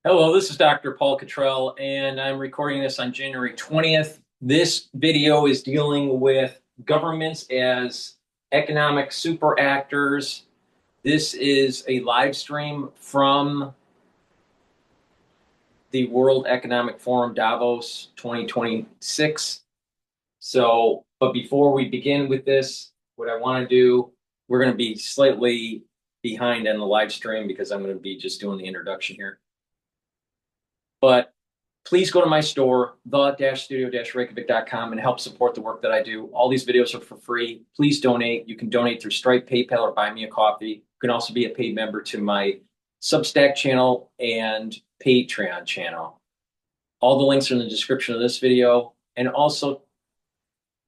Hello, this is Dr. Paul Cottrell, and I'm recording this on January 20th. This video is dealing with governments as economic super actors. This is a live stream from the World Economic Forum Davos 2026. But before we begin with this, what I want to do, we're going to be slightly behind on the live stream because I'm going to be just doing the introduction here. But please go to my store, the-studio-reykjavik.com, and help support the work that I do. All these videos are for free. Please donate. You can donate through Stripe, PayPal, or buy me a coffee. You can also be a paid member to my Substack channel and Patreon channel. All the links are in the description of this video. And also,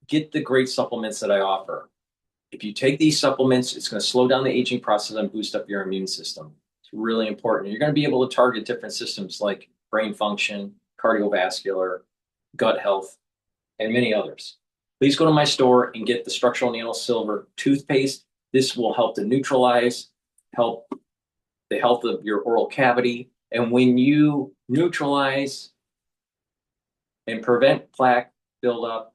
get the great supplements that I offer. If you take these supplements, it's going to slow down the aging process and boost up your immune system. It's really important. You're going to be able to target different systems like brain function, cardiovascular, gut health, and many others. Please go to my store and get the structural nano silver toothpaste. This will help to help the health of your oral cavity. And when you neutralize and prevent plaque buildup,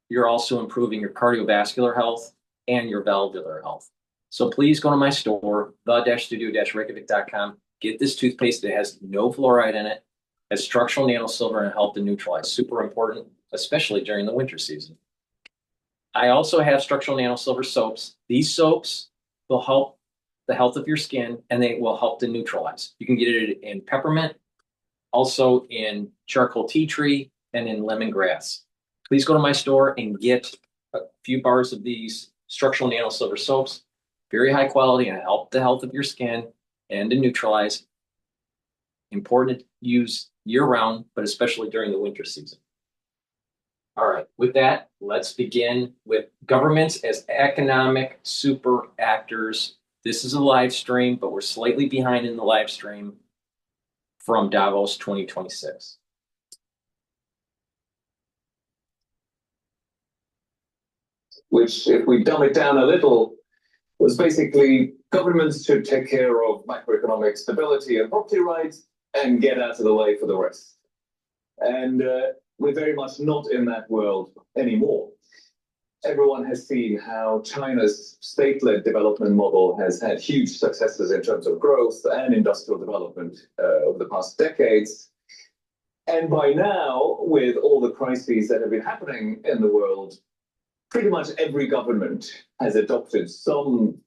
you're also improving your cardiovascular health and your valvular health. So please go to my store, the-studio-reykjavik.com. Get this toothpaste that has no fluoride in it, has structural nano silver, and help to neutralize. Super important, especially during the winter season. I also have structural nano silver soaps. These soaps will help the health of your skin, and they will help to neutralize. You can get it in peppermint, also in charcoal tea tree, and in lemongrass. Please go to my store and get a few bars of these structural nano silver soaps. Very high quality and help the health of your skin and to neutralize. Important to use year-round, but especially during the winter season. All right, with that, let's begin with governments as economic super actors. This is a live stream, but we're slightly behind in the live stream from Davos 2026. Which, if we dumb it down a little, was basically governments should take care of macroeconomic stability and property rights and get out of the way for the rest. And we're very much not in that world anymore. Everyone has seen how China's state-led development model has had huge successes in terms of growth and industrial development over the past decades. And by now, with all the crises that have been happening in the world, pretty much every government has adopted some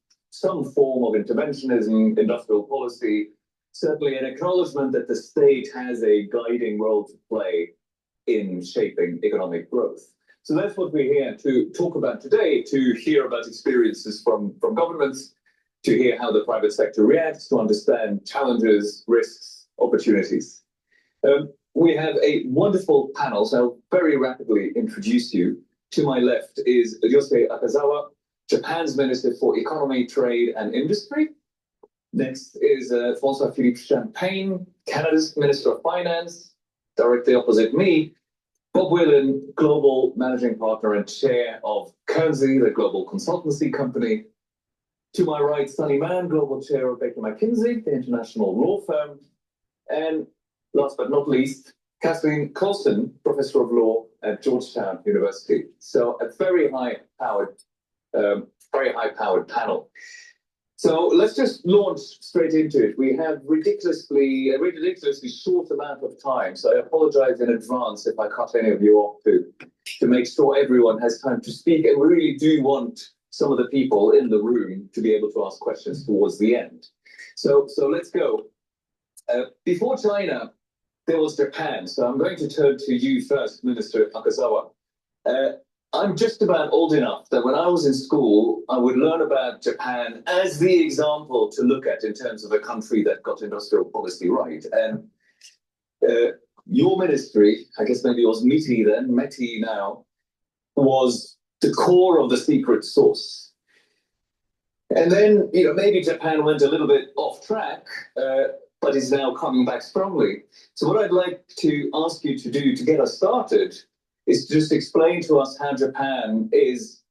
form of interventionism, industrial policy, certainly an acknowledgement that the state has a guiding role to play in shaping economic growth. So that's what we're here to talk about today, to hear about experiences from governments, to hear how the private sector reacts, to understand challenges, risks, opportunities. We have a wonderful panel, so I'll very rapidly introduce you. To my left is Ryosei Akazawa, Japan's Minister for Economy, Trade and Industry. Next is François-Philippe Champagne, Canada's Minister of Finance. Directly opposite me, Bob Whelan, Global Managing Partner and Chair of Kearnsey, the global consultancy company. To my right, Sunny Mann, Global Chair of Baker McKinsey, the international law firm. And last but not least, Kathleen Coulson, Professor of Law at Georgetown University. So a very high-powered panel. So let's just launch straight into it. We have a ridiculously short amount of time, so I apologize in advance if I cut any of you off to make sure everyone has time to speak. And we really do want some of the people in the room to be able to ask questions towards the end. So let's go. Before China, there was Japan. So I'm going to turn to you first, Minister Akazawa. I'm just about old enough that when I was in school, I would learn about Japan as the example to look at in terms of a country that got industrial policy right. And your ministry, I guess maybe it was METI now, was the core of the secret sauce. And then, maybe Japan went a little bit off track, but is now coming back strongly. So what I'd like to ask you to do to get us started is just explain to us how Japan is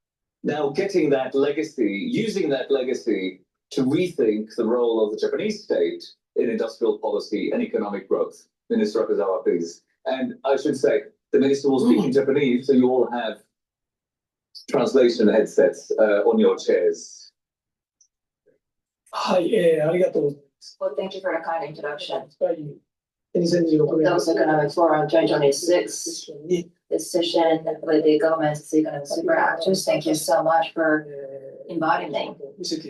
now getting that legacy, using that legacy to rethink the role of the Japanese state in industrial policy and economic growth. Minister Akazawa, please. And I should say, the minister will speak in Japanese, so you all have translation headsets on your chairs. Well, thank you for the kind introduction. Davos Economic Forum 2026 decision with the government's economic super actors. Thank you so much for inviting me.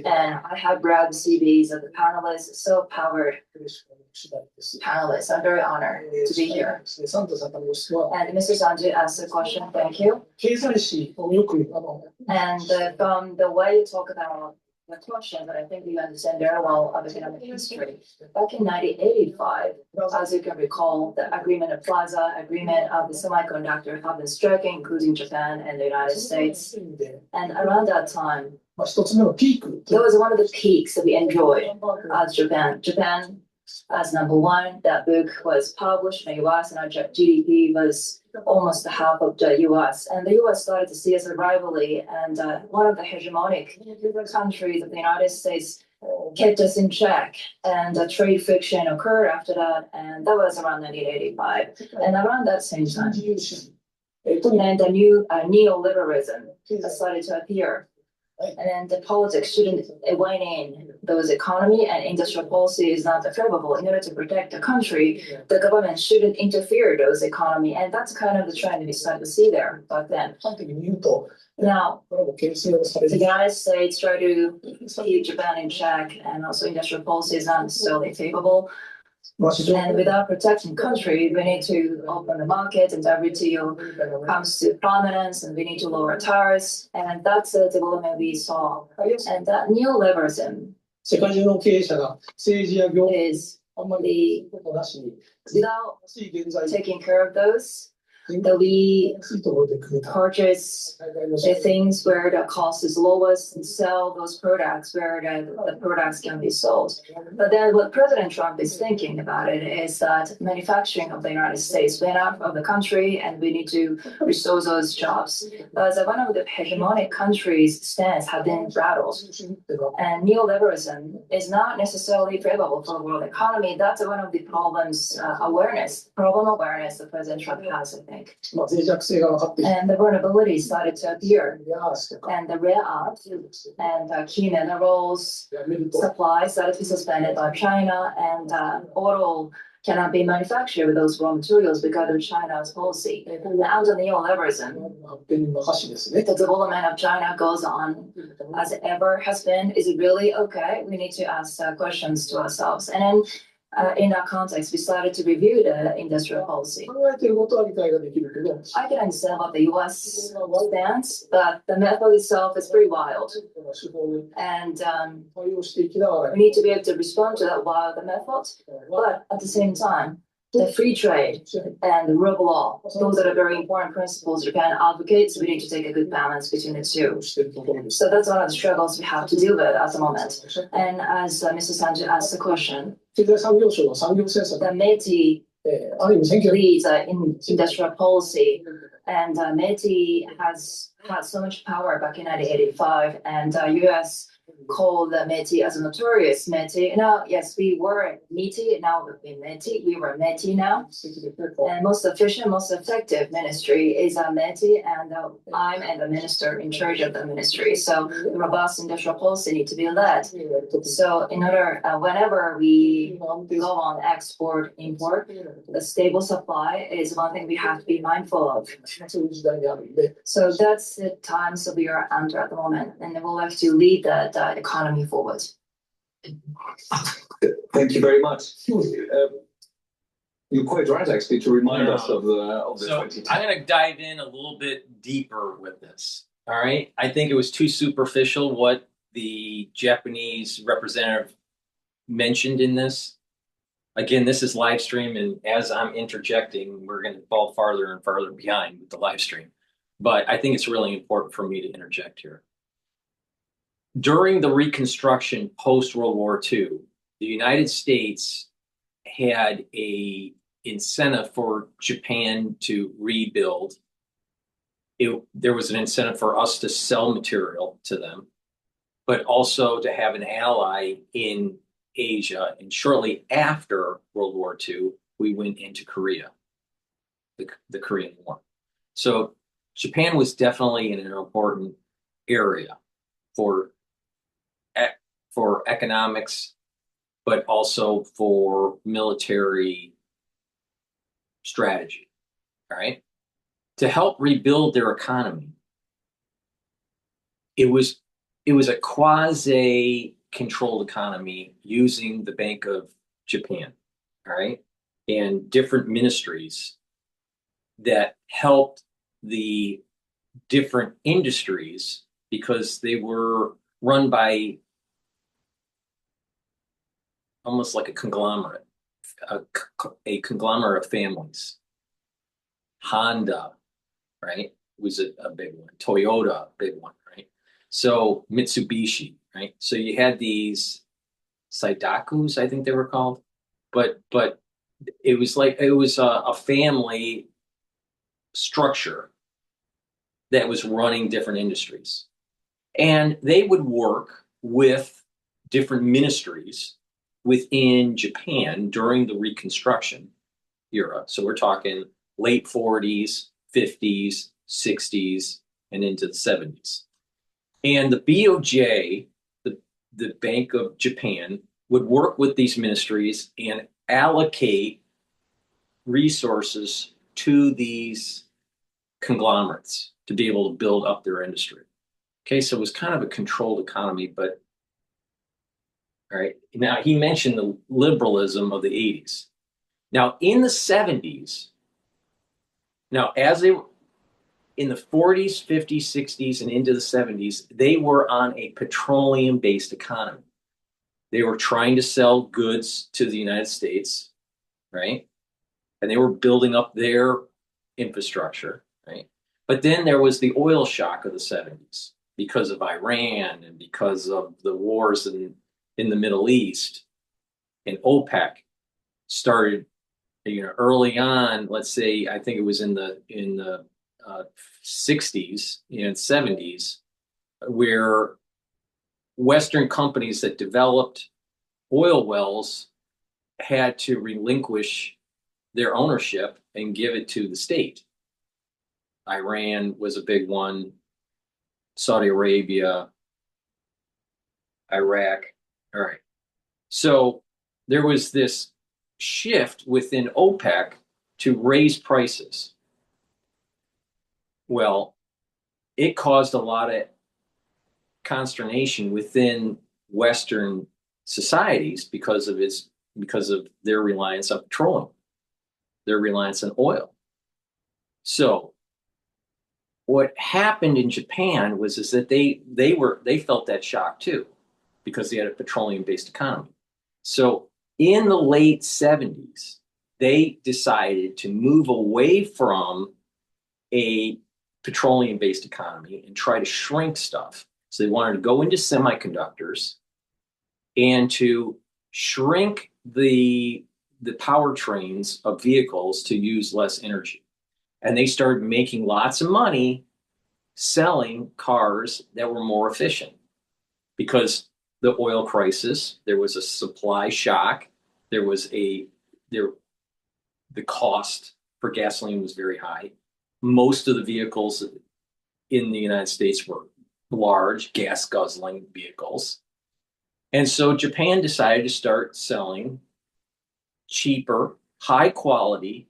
And I have read the CVs of the panelists, so powered panelists. I'm very honored to be here. And Mr. Sanji asked a question. Thank you. And from the way you talk about the question, but I think you understand very well of economic history. Back in 1985, as you can recall, the agreement of Plaza, agreement of the semiconductor have been striking, including Japan and the United States. And around that time, that was one of the peaks that we enjoyed as Japan. Japan as number one, that book was published in the US, and our GDP was almost half of the US. And the US started to see as a rivalry, and one of the hegemonic countries of the United States kept us in check. And trade friction occurred after that, and that was around 1985. And around that same time, and the new neoliberalism started to appear. And then the politics shouldn't weigh in those economy and industrial policy is not favorable. In order to protect the country, the government shouldn't interfere those economy. And that's kind of the trend we started to see there back then. Now, the United States try to keep Japan in check, and also industrial policy is not necessarily favorable. And without protecting country, we need to open the market, and WTO comes to prominence, and we need to lower tariffs. And that's the development we saw. And that neoliberalism is without taking care of those, that we purchase the things where the cost is lowest and sell those products where the products can be sold. But then what President Trump is thinking about it is that manufacturing of the United States went out of the country, and we need to restore those jobs. But one of the hegemonic countries' stance have been rattled. And neoliberalism is not necessarily favorable for the world economy. That's one of the problem awareness that President Trump has, I think. And the vulnerability started to appear. And the rare earth and key minerals supply started to be suspended by China, and oil cannot be manufactured with those raw materials because of China's policy. And under neoliberalism, the development of China goes on as it ever has been. Is it really okay? We need to ask questions to ourselves. And then in that context, we started to review the industrial policy. I can understand what the US stance, but the method itself is pretty wild. And we need to be able to respond to that wild method, but at the same time, the free trade and the rule of law, those are the very important principles Japan advocates. We need to take a good balance between the two. So that's one of the struggles we have to deal with at the moment. And as Mr. Sanji asked the question, the METI leads in industrial policy, and METI has had so much power back in 1985, and US called the METI as a notorious METI. Now, yes, we were METI, now we've been METI. We were METI now. And most efficient, most effective ministry is a METI, and I'm the minister in charge of the ministry. So the robust industrial policy need to be led. So in order, whenever we go on export, import, the stable supply is one thing we have to be mindful of. So that's the times that we are under at the moment, and we would like to lead the economy forward. Thank you very much. You're quite right, actually, to remind us of the So 2010. I'm going to dive in a little bit deeper with this. All right. I think it was too superficial what the Japanese representative mentioned in this. Again, this is live stream, and as I'm interjecting, we're going to fall farther and farther behind with the live stream. But I think it's really important for me to interject here. During the Reconstruction post-World War II, the United States had a incentive for Japan to rebuild. There was an incentive for us to sell material to them, but also to have an ally in Asia, and shortly after World War II, we went into Korea, the Korean War. So Japan was definitely in an important area for for economics, but also for military strategy, right? To help rebuild their economy. It was a quasi controlled economy using the Bank of Japan, all right, and different ministries that helped the different industries because they were run by almost like a conglomerate, a conglomerate of families. Honda, right, was a big one. Toyota, big one, right? So Mitsubishi, right? So you had these Saidakus, I think they were called, but it was like it was a family structure that was running different industries, and they would work with different ministries within Japan during the Reconstruction era. So we're talking late 40s, 50s, 60s, and into the 70s. And the BOJ, the Bank of Japan, would work with these ministries and allocate resources to these conglomerates to be able to build up their industry. Okay, so it was kind of a controlled economy, but all right. Now he mentioned the liberalism of the 80s. Now in the 70s, now as they in the 40s, 50s, 60s, and into the 70s, they were on a petroleum-based economy. They were trying to sell goods to the United States, right? And they were building up their infrastructure, right? But then there was the oil shock of the 70s because of Iran and because of the wars in the Middle East. And OPEC started, early on. Let's say I think it was in the 60s and 70s, where Western companies that developed oil wells had to relinquish their ownership and give it to the state. Iran was a big one, Saudi Arabia, Iraq. All right. So there was this shift within OPEC to raise prices. Well, it caused a lot of consternation within Western societies because of their reliance on petroleum, their reliance on oil. So what happened in Japan is that they felt that shock too, because they had a petroleum-based economy. So in the late 70s, they decided to move away from a petroleum-based economy and try to shrink stuff. So they wanted to go into semiconductors and to shrink the powertrains of vehicles to use less energy. And they started making lots of money selling cars that were more efficient because the oil crisis, there was a supply shock, the cost for gasoline was very high. Most of the vehicles in the United States were large gas guzzling vehicles. And so Japan decided to start selling cheaper, high quality,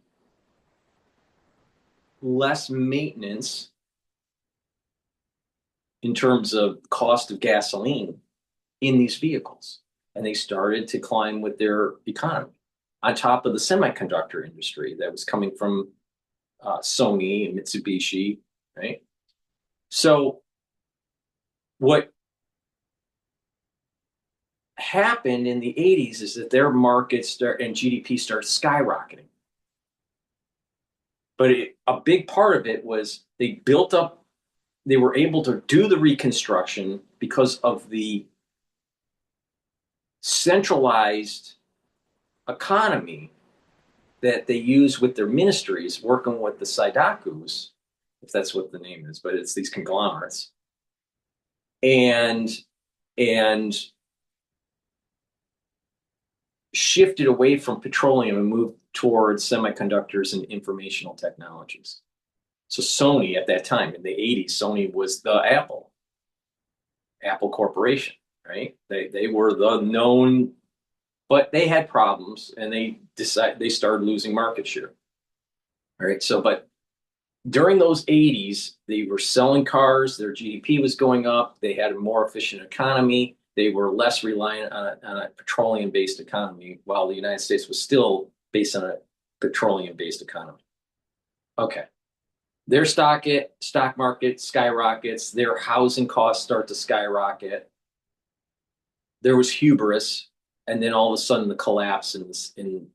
less maintenance in terms of cost of gasoline in these vehicles. And they started to climb with their economy on top of the semiconductor industry that was coming from Sony and Mitsubishi, right? So what happened in the 80s is that their markets and GDP started skyrocketing. But a big part of it was they were able to do the reconstruction because of the centralized economy that they use with their ministries, working with the Saidakus, if that's what the name is, but it's these conglomerates. And shifted away from petroleum and moved towards semiconductors and informational technologies. So Sony at that time in the 80s, Sony was the Apple Corporation, right? They were the known, but they had problems and they started losing market share. All right. So, but during those 80s, they were selling cars, their GDP was going up, they had a more efficient economy, they were less reliant on a petroleum-based economy, while the United States was still based on a petroleum-based economy. Okay. Their stock market skyrockets, their housing costs start to skyrocket. There was hubris, and then all of a sudden the collapse in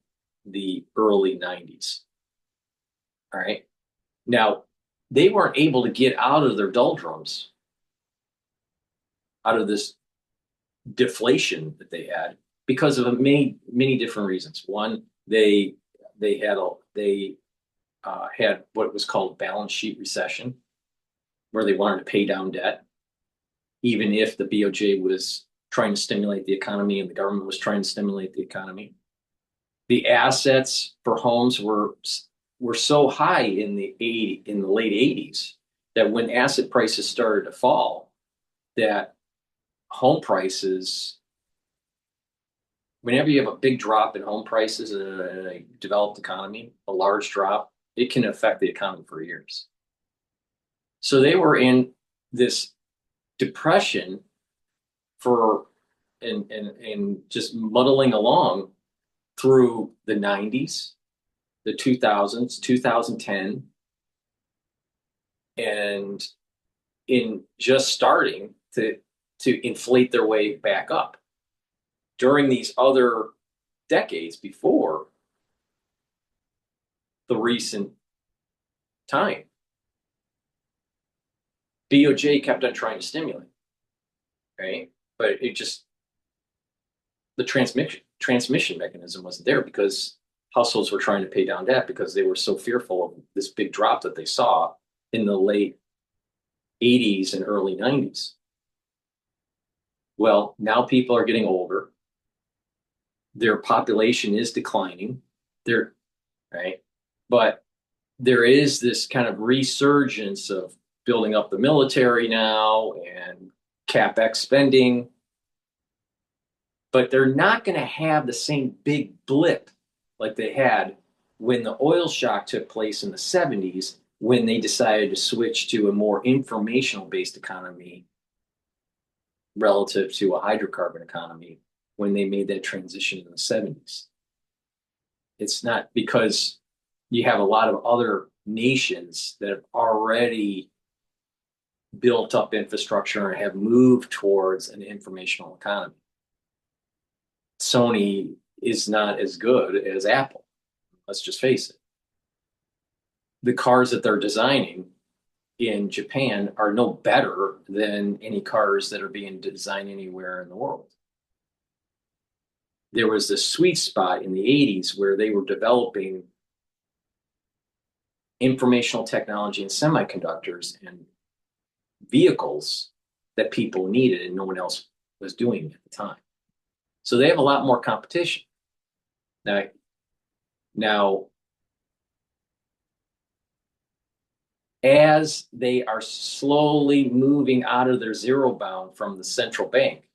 the early 90s. All right. Now, they weren't able to get out of their doldrums, out of this deflation that they had, because of many different reasons. One, they had what was called balance sheet recession, where they wanted to pay down debt, even if the BOJ was trying to stimulate the economy and the government was trying to stimulate the economy. The assets for homes were so high in the late 80s that when asset prices started to fall, that home prices, whenever you have a big drop in home prices in a developed economy, a large drop, it can affect the economy for years. So they were in this depression and just muddling along through the 90s, the 2000s, 2010, and in just starting to inflate their way back up. During these other decades before the recent time, BOJ kept on trying to stimulate, right? But the transmission mechanism wasn't there because households were trying to pay down debt because they were so fearful of this big drop that they saw in the late 80s and early 90s. Well, now people are getting older. Their population is declining. Right? But there is this kind of resurgence of building up the military now and CapEx spending. But they're not going to have the same big blip like they had when the oil shock took place in the 70s, when they decided to switch to a more informational-based economy relative to a hydrocarbon economy, when they made that transition in the 70s. It's not because you have a lot of other nations that have already built up infrastructure and have moved towards an informational economy. Sony is not as good as Apple. Let's just face it. The cars that they're designing in Japan are no better than any cars that are being designed anywhere in the world. There was this sweet spot in the 80s where they were developing informational technology and semiconductors and vehicles that people needed and no one else was doing at the time. So they have a lot more competition. Now, as they are slowly moving out of their zero bound from the central bank,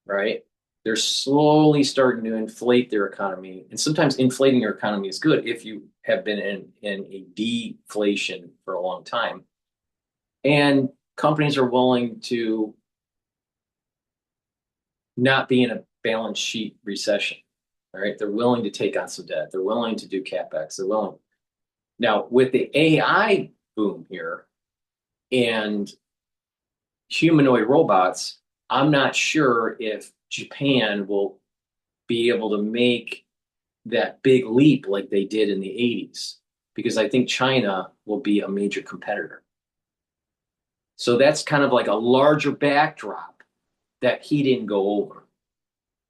right? They're slowly starting to inflate their economy. And sometimes inflating your economy is good if you have been in a deflation for a long time. And companies are willing to not be in a balance sheet recession, right? They're willing to take on some debt. They're willing to do CapEx. They're willing. Now, with the AI boom here and humanoid robots, I'm not sure if Japan will be able to make that big leap like they did in the 80s, because I think China will be a major competitor. So that's kind of like a larger backdrop that he didn't go over.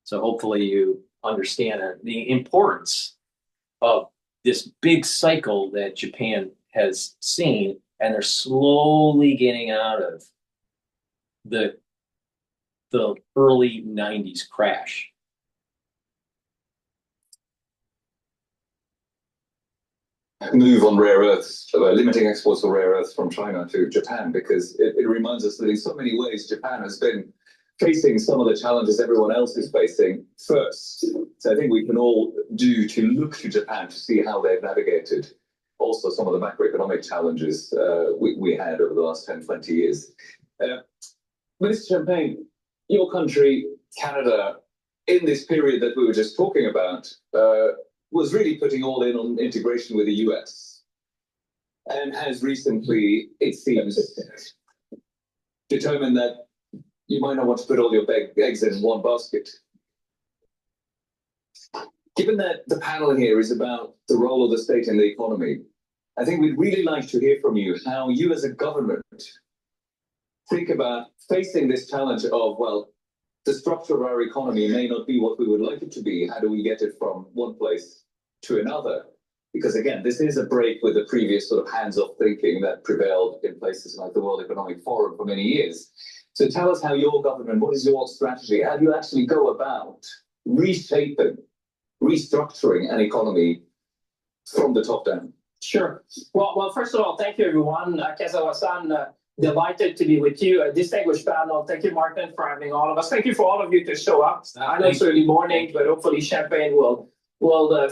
So hopefully you understand the importance of this big cycle that Japan has seen, and they're slowly getting out of the early 90s crash. move on rare earths, limiting exports of rare earths from China to Japan, because it reminds us that in so many ways Japan has been facing some of the challenges everyone else is facing first. So I think we can all do to look to Japan to see how they've navigated also some of the macroeconomic challenges we had over the last 10, 20 years. Mr. Champagne, your country, Canada, in this period that we were just talking about, was really putting all in on integration with the US, and has recently, it seems, determined that you might not want to put all your eggs in one basket. Given that the panel here is about the role of the state in the economy, I think we'd really like to hear from you how you as a government think about facing this challenge of, well, the structure of our economy may not be what we would like it to be. How do we get it from one place to another? Because again, this is a break with the previous sort of hands-off thinking that prevailed in places like the World Economic Forum for many years. So tell us how your government, what is your strategy? How do you actually go about reshaping, restructuring an economy from the top down? Sure. Well, first of all, thank you, everyone. Kazawa-san, delighted to be with you. A distinguished panel. Thank you, Martin, for having all of us. Thank you for all of you to show up. I know it's early morning, but hopefully Champagne will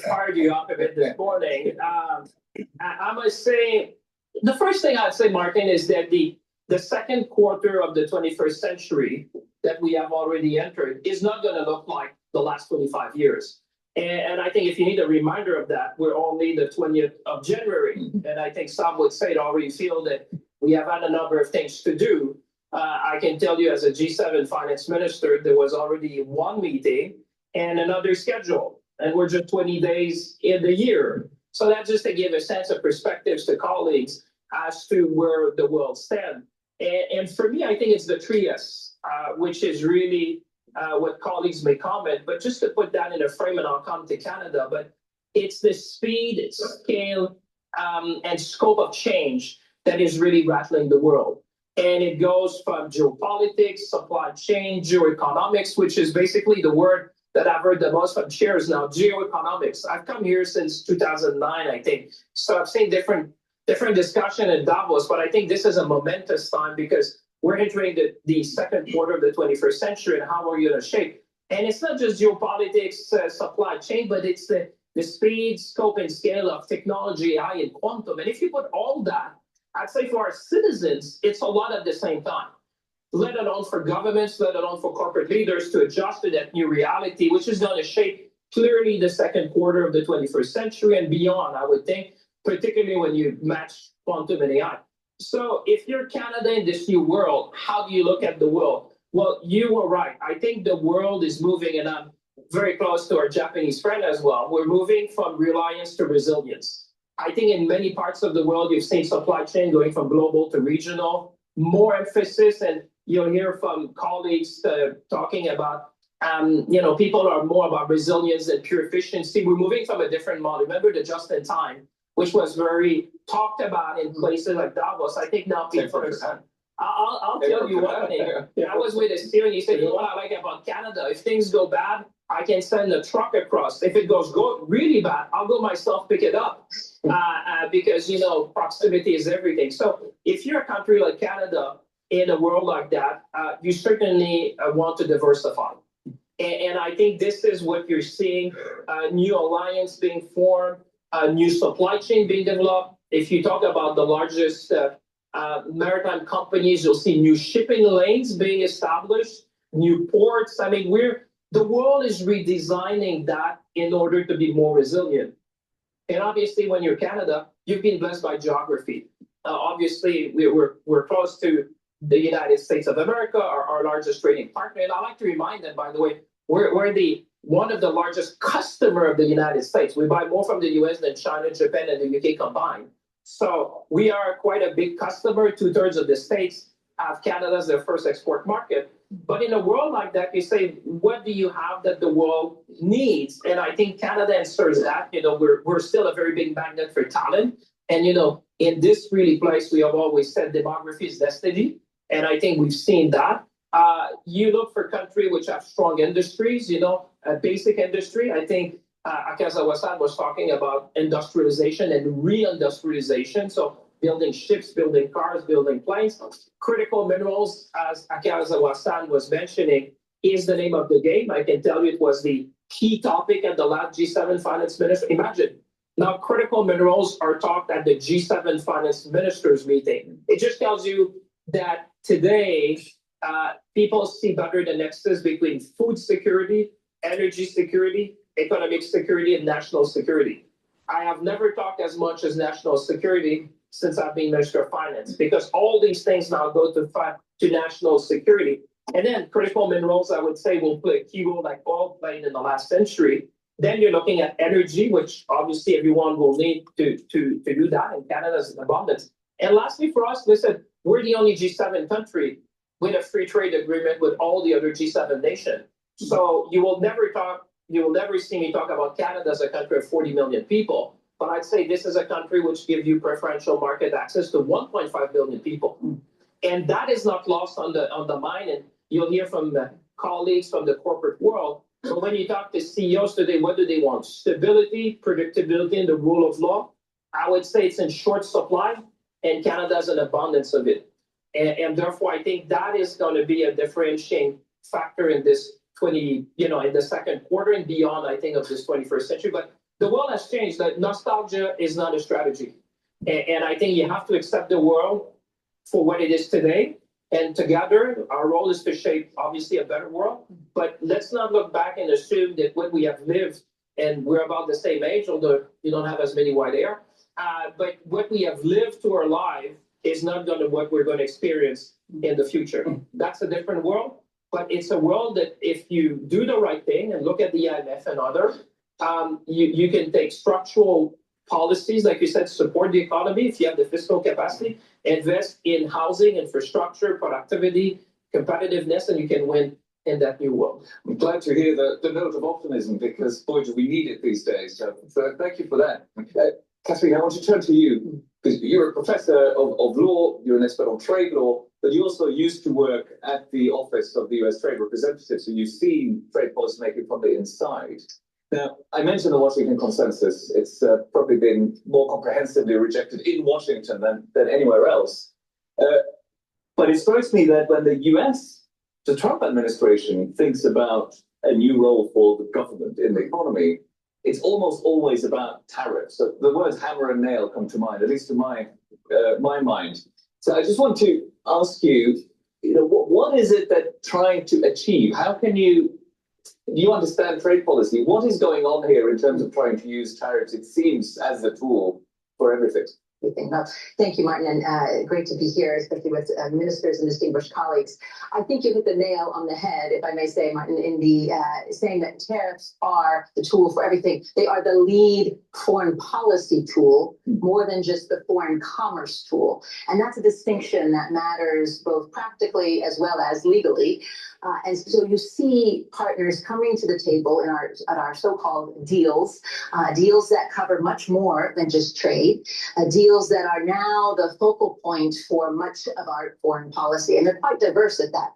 fire you up a bit this morning. I must say, the first thing I'd say, Martin, is that the second quarter of the 21st century that we have already entered is not going to look like the last 25 years. And I think if you need a reminder of that, we're only the 20th of January. And I think some would say to already feel that we have had a number of things to do. I can tell you as a G7 finance minister, there was already one meeting and another scheduled. And we're just 20 days in the year. So that's just to give a sense of perspectives to colleagues as to where the world stands. And for me, I think it's the three S, which is really what colleagues may comment. But just to put that in a frame, and I'll come to Canada, but it's the speed, scale, and scope of change that is really rattling the world. And it goes from geopolitics, supply chain, geoeconomics, which is basically the word that I've heard the most from chairs now, geoeconomics. I've come here since 2009, I think. So I've seen different discussion in Davos, but I think this is a momentous time because we're entering the second quarter of the 21st century, and how are you going to shape? And it's not just geopolitics, supply chain, but it's the speed, scope, and scale of technology, AI, and quantum. And if you put all that, I'd say for our citizens, it's a lot at the same time, let alone for governments, let alone for corporate leaders to adjust to that new reality, which is going to shape clearly the second quarter of the 21st century and beyond, I would think, particularly when you match quantum and AI. So if you're Canada in this new world, how do you look at the world? Well, you were right. I think the world is moving, and I'm very close to our Japanese friend as well. We're moving from reliance to resilience. I think in many parts of the world, you've seen supply chain going from global to regional, more emphasis, and you'll hear from colleagues talking about, people are more about resilience and pure efficiency. We're moving from a different model. Remember the just-in-time, which was very talked about in places like Davos. I think now people are... I'll tell you one thing. I was with a steering, he said, what I like about Canada, if things go bad, I can send a truck across. If it goes really bad, I'll go myself pick it up because, proximity is everything. So if you're a country like Canada in a world like that, you certainly want to diversify. And I think this is what you're seeing, new alliance being formed, a new supply chain being developed. If you talk about the largest maritime companies, you'll see new shipping lanes being established, new ports. I mean, the world is redesigning that in order to be more resilient. And obviously, when you're Canada, you've been blessed by geography. Obviously, we're close to the United States of America, our largest trading partner. And I like to remind them, by the way, we're one of the largest customer of the United States. We buy more from the US than China, Japan, and the UK combined. So we are quite a big customer. 2/3 of the states have Canada as their first export market. But in a world like that, you say, what do you have that the world needs? And I think Canada answers that. We're still a very big magnet for talent. And, in this really place, we have always said demography is destiny. And I think we've seen that. You look for countries which have strong industries, a basic industry. I think Akazawa-san was talking about industrialization and reindustrialization. So building ships, building cars, building planes. Critical minerals, as Akazawa-san was mentioning, is the name of the game. I can tell you it was the key topic at the last G7 finance minister. Imagine, now critical minerals are talked at the G7 finance ministers meeting. It just tells you that today, people see better the nexus between food security, energy security, economic security, and national security. I have never talked as much as national security since I've been Minister of Finance, because all these things now go to national security. And then critical minerals, I would say, will play a key role like oil played in the last century. Then you're looking at energy, which obviously everyone will need to do that, and Canada's in abundance. And lastly, for us, listen, we're the only G7 country with a free trade agreement with all the other G7 nations. So you will never see me talk about Canada as a country of 40 million people. But I'd say this is a country which gives you preferential market access to 1.5 billion people. And that is not lost on the mind. And you'll hear from colleagues from the corporate world. So when you talk to CEOs today, what do they want? Stability, predictability, and the rule of law. I would say it's in short supply, and Canada has an abundance of it. And therefore, I think that is going to be a differentiating factor in this in the second quarter and beyond, I think, of this 21st century. But the world has changed. That nostalgia is not a strategy. And I think you have to accept the world for what it is today. And together, our role is to shape, obviously, a better world. But let's not look back and assume that what we have lived, and we're about the same age, although you don't have as many white hair, but what we have lived to our life is not going to what we're going to experience in the future. That's a different world. But it's a world that if you do the right thing and look at the IMF and others, you can take structural policies, like you said, support the economy if you have the fiscal capacity, invest in housing, infrastructure, productivity, competitiveness, and you can win in that new world. I'm glad to hear the note of optimism, because, boy, do we need it these days. So thank you for that. Catherine, I want to turn to you, because you're a professor of law, you're an expert on trade law, but you also used to work at the office of the US Trade Representative, so you've seen trade policy making from the inside. Now, I mentioned the Washington Consensus. It's probably been more comprehensively rejected in Washington than anywhere else. But it strikes me that when the Trump administration thinks about a new role for the government in the economy, it's almost always about tariffs. So the words hammer and nail come to mind, at least to my mind. So I just want to ask you, what is it that trying to achieve? How can you understand trade policy? What is going on here in terms of trying to use tariffs, it seems, as a tool for everything? Well, thank you, Martin, and great to be here, especially with ministers and distinguished colleagues. I think you hit the nail on the head, if I may say, Martin, in the saying that tariffs are the tool for everything. They are the lead foreign policy tool, more than just the foreign commerce tool. And that's a distinction that matters both practically as well as legally. And so you see partners coming to the table at our so-called deals, deals that cover much more than just trade, deals that are now the focal point for much of our foreign policy, and they're quite diverse at that.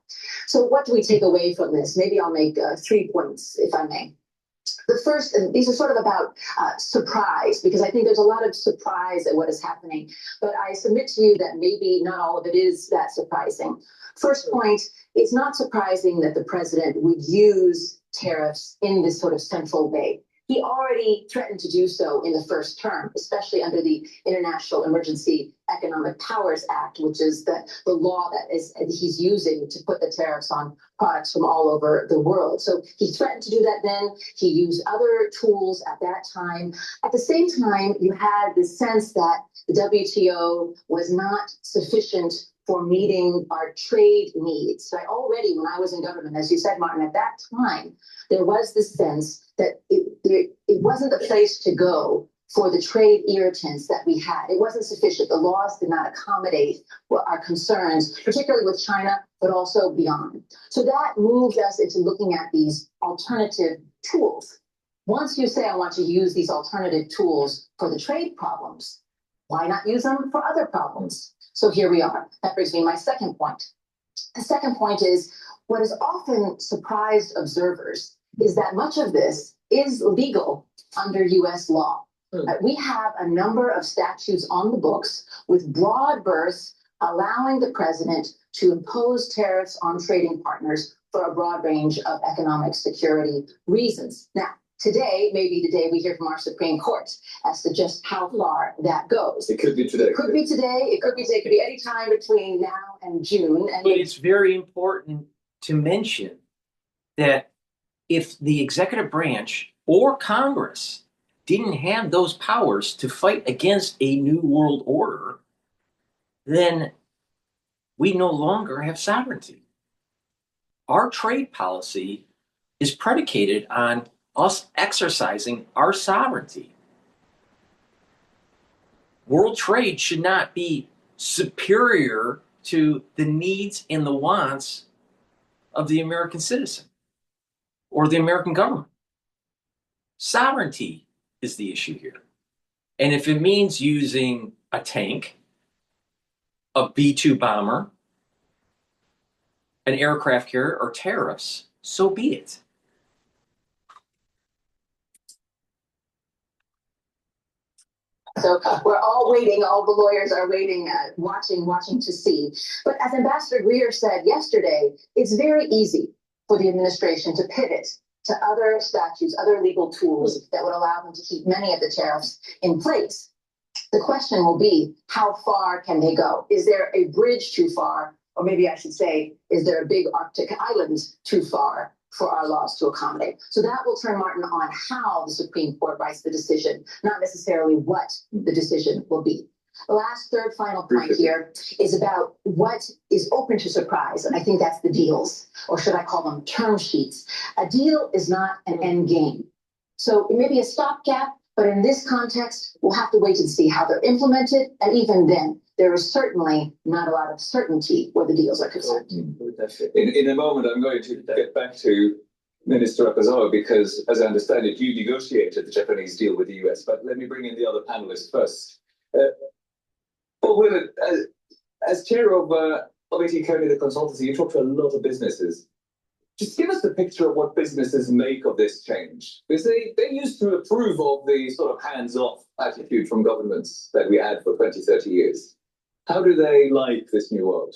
So what do we take away from this? Maybe I'll make 3 points, if I may. The first, and these are sort of about surprise, because I think there's a lot of surprise at what is happening, but I submit to you that maybe not all of it is that surprising. First point, it's not surprising that the president would use tariffs in this sort of central way. He already threatened to do so in the first term, especially under the International Emergency Economic Powers Act, which is the law that he's using to put the tariffs on products from all over the world. So he threatened to do that then. He used other tools at that time. At the same time, you had this sense that the WTO was not sufficient for meeting our trade needs. So already when I was in government, as you said, Martin, at that time, there was this sense that it wasn't the place to go for the trade irritants that we had. It wasn't sufficient. The laws did not accommodate our concerns, particularly with China, but also beyond. So that moved us into looking at these alternative tools. Once you say, I want to use these alternative tools for the trade problems, why not use them for other problems? So here we are. That brings me to my second point. The second point is what has often surprised observers is that much of this is legal under US law. We have a number of statutes on the books with broad berths allowing the president to impose tariffs on trading partners for a broad range of economic security reasons. Now, today may be the day we hear from our Supreme Court as to just how far that goes. It could be today. It could be today. It could be today. It could be any time between now and June. And But it's very important to mention that if the executive branch or Congress didn't have those powers to fight against a new world order, then we no longer have sovereignty. Our trade policy is predicated on us exercising our sovereignty. World trade should not be superior to the needs and the wants of the American citizen or the American government. Sovereignty is the issue here. And if it means using a tank, a B-2 bomber, an aircraft carrier, or tariffs, so be it. So we're all waiting, all the lawyers are waiting, watching to see. But as Ambassador Greer said yesterday, it's very easy for the administration to pivot to other statutes, other legal tools that would allow them to keep many of the tariffs in place. The question will be, how far can they go? Is there a bridge too far? Or maybe I should say, is there a big Arctic island too far for our laws to accommodate? So that will turn, Martin, on how the Supreme Court writes the decision, not necessarily what the decision will be. The last third final point here is about what is open to surprise. And I think that's the deals, or should I call them term sheets? A deal is not an end game. So it may be a stopgap, but in this context, we'll have to wait and see how they're implemented. And even then, there is certainly not a lot of certainty where the deals are concerned. In a moment, I'm going to get back to Minister Akazawa because, as I understand it, you negotiated the Japanese deal with the US. But let me bring in the other panelists first. Well, Willard, as chair of AT County, the consultancy, you talk to a lot of businesses. Just give us the picture of what businesses make of this change. Because they used to approve of the sort of hands-off attitude from governments that we had for 20, 30 years. How do they like this new world?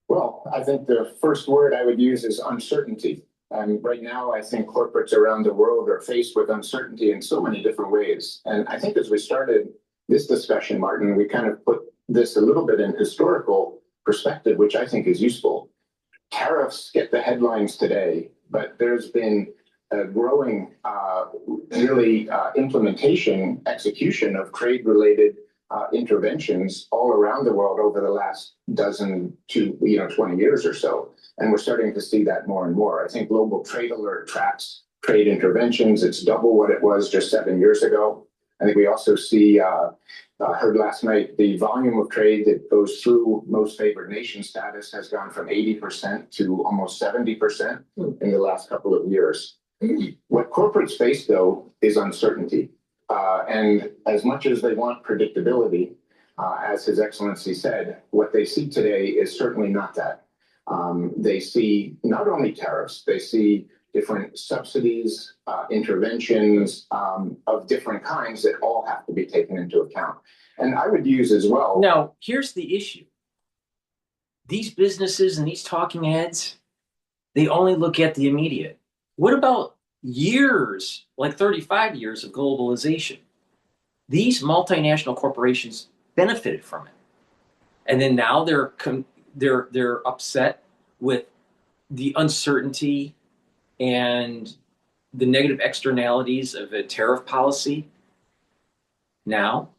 Well, I think the first word I would use is uncertainty. And right now, I think corporates around the world are faced with uncertainty in so many different ways. And I think as we started this discussion, Martin, we kind of put this a little bit in historical perspective, which I think is useful. Tariffs get the headlines today, but there's been a growing, implementation, execution of trade-related interventions all around the world over the last 20 years or so. And we're starting to see that more and more. I think Global Trade Alert tracks trade interventions. It's double what it was just 7 years ago. I think we also see, heard last night, the volume of trade that goes through most favored nation status has gone from 80% to almost 70% in the last couple of years. What corporates face, though, is uncertainty. And as much as they want predictability, as His Excellency said, what they see today is certainly not that. They see not only tariffs, they see different subsidies, interventions of different kinds that all have to be taken into account. And I would use as well. Now, here's the issue. These businesses and these talking heads, they only look at the immediate. What about years, like 35 years of globalization? These multinational corporations benefited from it. And then now they're upset with the uncertainty and the negative externalities of a tariff policy now.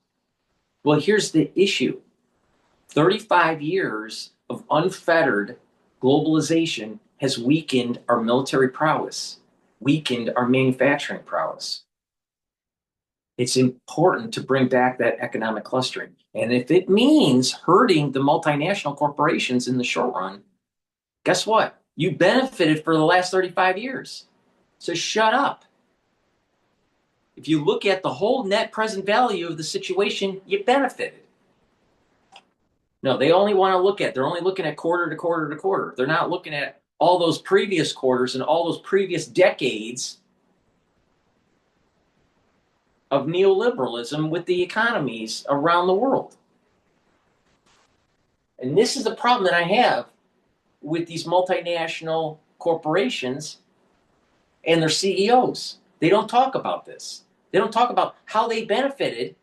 Well, here's the issue. 35 years of unfettered globalization has weakened our military prowess, weakened our manufacturing prowess. It's important to bring back that economic clustering. And if it means hurting the multinational corporations in the short run, guess what? You benefited for the last 35 years. So shut up. If you look at the whole net present value of the situation, you benefited. No, they only want to look at, they're only looking at quarter to quarter to quarter. They're not looking at all those previous quarters and all those previous decades of neoliberalism with the economies around the world. And this is the problem that I have with these multinational corporations and their CEOs. They don't talk about this. They don't talk about how they benefited,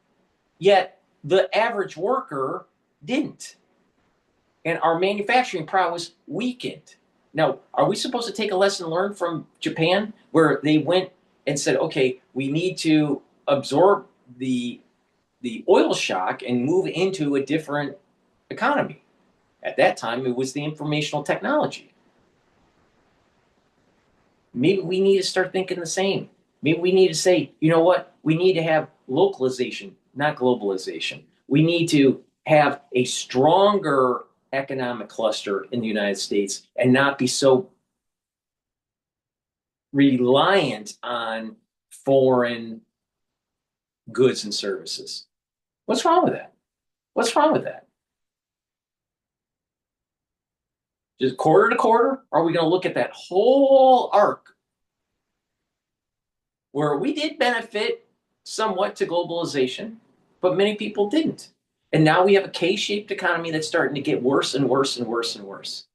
yet the average worker didn't. And our manufacturing prowess weakened. Now, are we supposed to take a lesson learned from Japan, where they went and said, okay, we need to absorb the oil shock and move into a different economy? At that time, it was the informational technology. Maybe we need to start thinking the same. Maybe we need to say, you know what? We need to have localization, not globalization. We need to have a stronger economic cluster in the United States and not be so reliant on foreign goods and services. What's wrong with that? What's wrong with that? Just quarter to quarter? Or are we going to look at that whole arc where we did benefit somewhat to globalization, but many people didn't? And now we have a K-shaped economy that's starting to get worse and worse and worse and worse.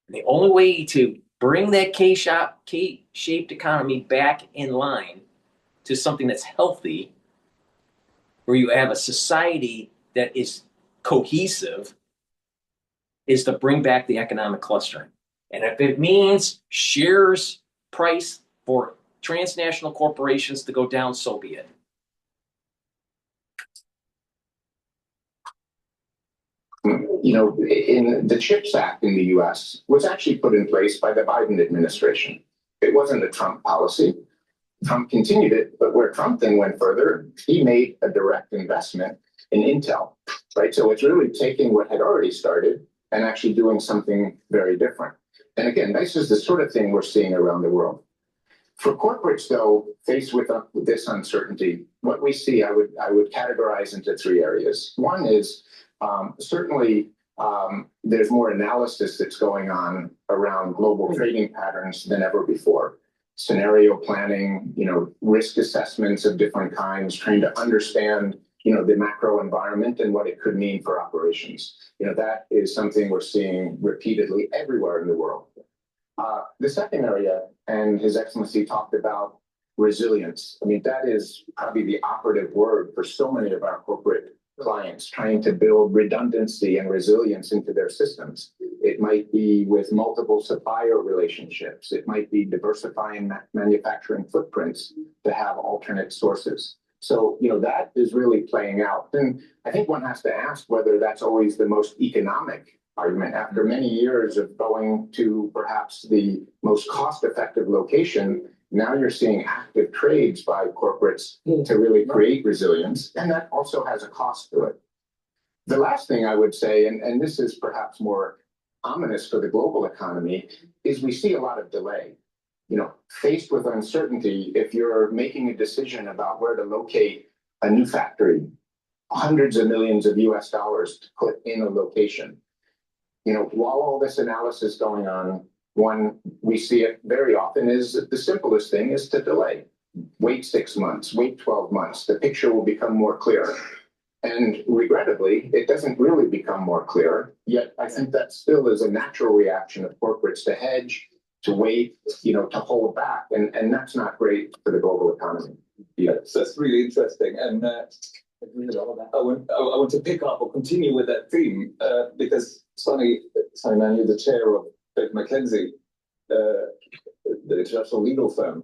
And the only way to bring that K-shaped economy back in line to something that's healthy, where you have a society that is cohesive, is to bring back the economic clustering. And if it means shares price for transnational corporations to go down, so be it. You know, in the CHIPS Act in the US was actually put in place by the Biden administration. It wasn't a Trump policy. Trump continued it, but where Trump then went further, he made a direct investment in Intel, right? So it's really taking what had already started and actually doing something very different. And again, this is the sort of thing we're seeing around the world. For corporates, though, faced with this uncertainty, what we see, I would categorize into three areas. One is certainly there's more analysis that's going on around global trading patterns than ever before. Scenario planning, you know, risk assessments of different kinds, trying to understand, you know, the macro environment and what it could mean for operations. You know, that is something we're seeing repeatedly everywhere in the world. The second area, and His Excellency talked about resilience. I mean, that is probably the operative word for so many of our corporate clients, trying to build redundancy and resilience into their systems. It might be with multiple supplier relationships. It might be diversifying manufacturing footprints to have alternate sources. So, you know, that is really playing out. And I think one has to ask whether that's always the most economic argument. After many years of going to perhaps the most cost-effective location, now you're seeing active trades by corporates to really create resilience, and that also has a cost to it. The last thing I would say, and this is perhaps more ominous for the global economy, is we see a lot of delay. You know, faced with uncertainty, if you're making a decision about where to locate a new factory, hundreds of millions of US dollars to put in a location. You know, while all this analysis going on, one, we see it very often is the simplest thing is to delay. Wait 6 months, wait 12 months. The picture will become more clear. And regrettably, it doesn't really become more clear. Yet I think that still is a natural reaction of corporates to hedge, to wait, you know, to hold back. And that's not great for the global economy. Yes, that's really interesting. And I want to pick up or continue with that theme because Sonny Man, you're the chair of McKinsey, the international legal firm.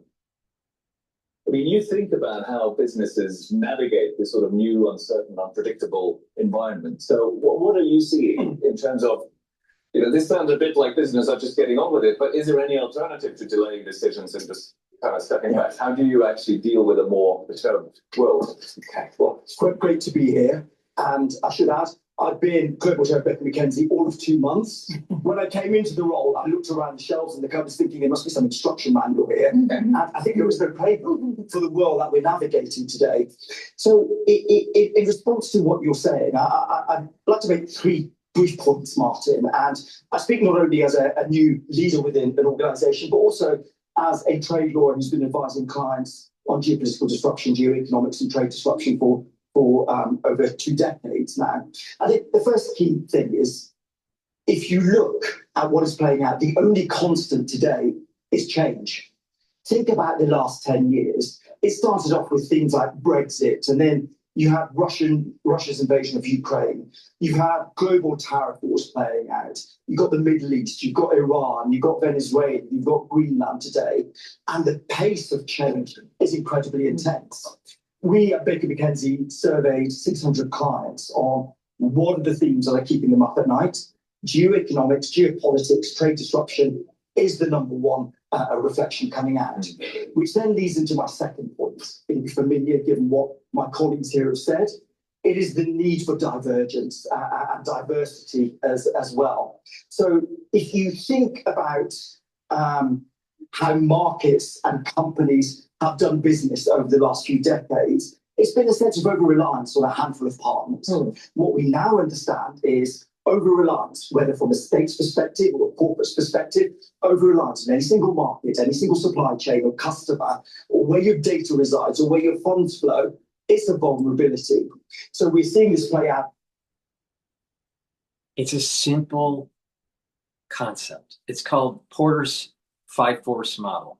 I mean, you think about how businesses navigate this sort of new, uncertain, unpredictable environment. So what are you seeing in terms of, you know, this sounds a bit like business are just getting on with it, but is there any alternative to delaying decisions and just kind of stepping back? How do you actually deal with a more perturbed world? Okay, well, it's quite great to be here. And I should add, I've been global chair of McKinsey all of 2 months. When I came into the role, I looked around the shelves in the cupboards thinking there must be some instruction manual here. And I think there was no playbook for the world that we're navigating today. So in response to what you're saying, I'd like to make 3 brief points, Martin. And I speak not only as a new leader within an organisation, but also as a trade lawyer who's been advising clients on geopolitical disruption, geoeconomics, and trade disruption for over 2 decades now. I think the first key thing is, if you look at what is playing out, the only constant today is change. Think about the last 10 years. It started off with things like Brexit, and then you had Russia's invasion of Ukraine. You've had global tariff wars playing out. You've got the Middle East, you've got Iran, you've got Venezuela, you've got Greenland today. And the pace of change is incredibly intense. We at Baker McKenzie surveyed 600 clients on what are the themes that are keeping them up at night. Geoeconomics, geopolitics, trade disruption is the number one reflection coming out, which then leads into my second point. It'll be familiar given what my colleagues here have said. It is the need for divergence and diversity as well. So if you think about how markets and companies have done business over the last few decades, it's been a sense of over-reliance on a handful of partners. What we now understand is over-reliance, whether from a state's perspective or a corporate's perspective, over-reliance on any single market, any single supply chain or customer, or where your data resides or where your funds flow, it's a vulnerability. So we're seeing this play out. It's a simple concept. It's called Porter's 5-force model.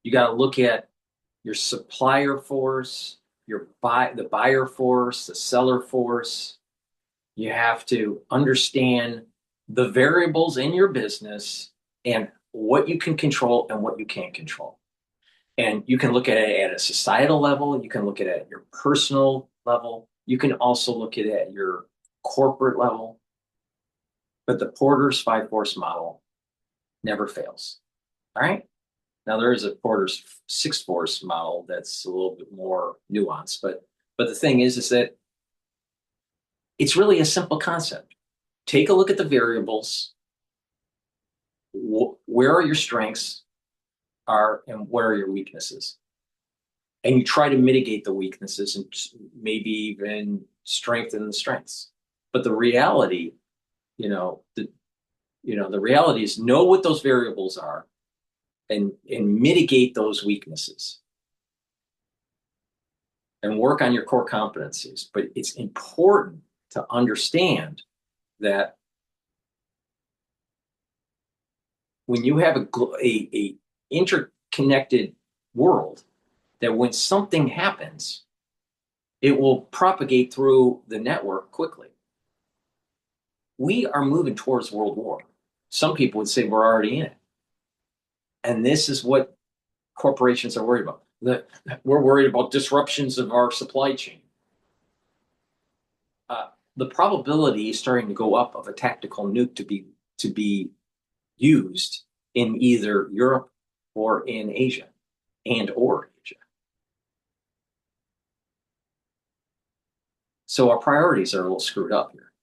You got to look at your supplier force, the buyer force, the seller force. You have to understand the variables in your business and what you can control and what you can't control. And you can look at it at a societal level. You can look at it at your personal level. You can also look at it at your corporate level. But the Porter's 5-force model never fails. All right? Now, there is a Porter's 6-force model that's a little bit more nuanced. But the thing is that it's really a simple concept. Take a look at the variables. Where are your strengths and where are your weaknesses? And you try to mitigate the weaknesses and maybe even strengthen the strengths. But the reality, the reality is know what those variables are and mitigate those weaknesses. And work on your core competencies. But it's important to understand that when you have a interconnected world, that when something happens, it will propagate through the network quickly. We are moving towards World War. Some people would say we're already in it. And this is what corporations are worried about. We're worried about disruptions of our supply chain. The probability is starting to go up of a tactical nuke to be used in either Europe or in Asia or Asia. So our priorities are a little screwed up here.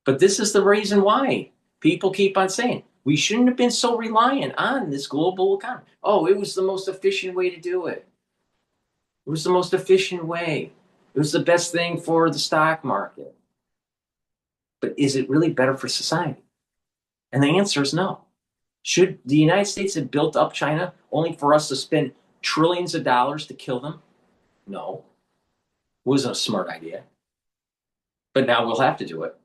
But this is the reason why people keep on saying we shouldn't have been so reliant on this global economy. Oh, it was the most efficient way to do it. It was the most efficient way. It was the best thing for the stock market. But is it really better for society? And the answer is no. Should the United States have built up China only for us to spend trillions of dollars to kill them? No. It wasn't a smart idea. But now we'll have to do it.